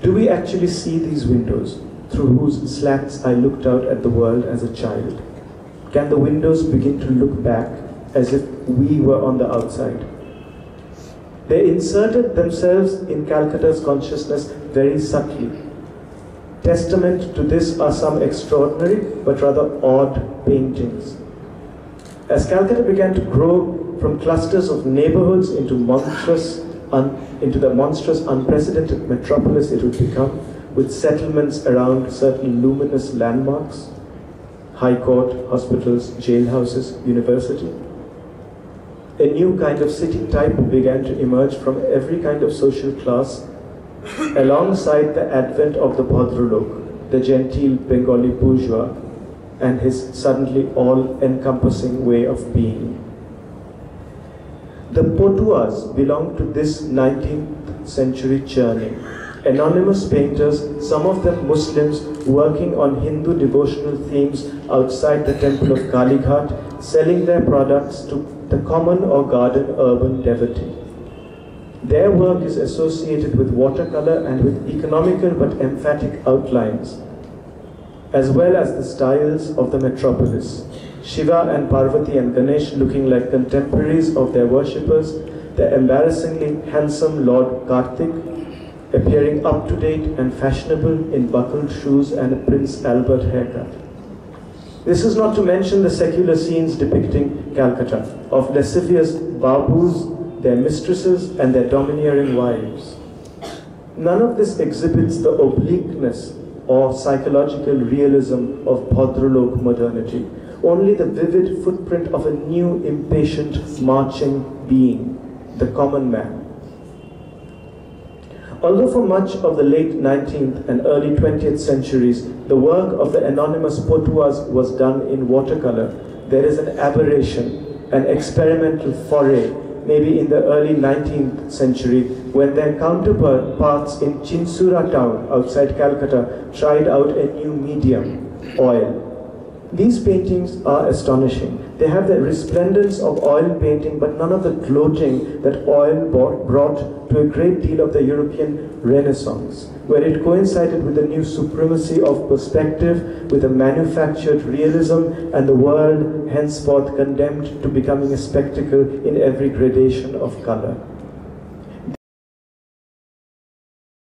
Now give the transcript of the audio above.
Do we actually see these windows through whose slats I looked out at the world as a child? Can the windows begin to look back as if we were on the outside? They inserted themselves in Calcutta's consciousness very subtly. Testament to this are some extraordinary but rather odd paintings. As Calcutta began to grow from clusters of neighborhoods into the monstrous, unprecedented metropolis it would become, with settlements around certain luminous landmarks, high court, hospitals, jailhouses, university, a new kind of city type began to emerge from every kind of social class alongside the advent of the Bhadralok, the genteel Bengali bourgeois, and his suddenly all-encompassing way of being. The Potuas belong to this 19th century churning. Anonymous painters, some of them Muslims, working on Hindu devotional themes outside the temple of Kali Ghat, selling their products to the common or garden urban devotee. Their work is associated with watercolor and with economical but emphatic outlines, as well as the styles of the metropolis. Shiva and Parvati and Ganesh looking like contemporaries of their worshippers, the embarrassingly handsome Lord Kartik appearing up-to-date and fashionable in buckled shoes and a Prince Albert haircut. This is not to mention the secular scenes depicting Calcutta, of lascivious babus, their mistresses, and their domineering wives. None of this exhibits the obliqueness or psychological realism of Bhadralok modernity, only the vivid footprint of a new, impatient, marching being, the common man. Although for much of the late 19th and early 20th centuries, the work of the anonymous Potuas was done in watercolor, there is an aberration, an experimental foray, maybe in the early 19th century, when their counterparts in Chinsura town outside Calcutta tried out a new medium, oil. These paintings are astonishing. They have the resplendence of oil painting, but none of the gloating that oil brought to a great deal of the European Renaissance, where it coincided with the new supremacy of perspective, with a manufactured realism, and the world henceforth condemned to becoming a spectacle in every gradation of color.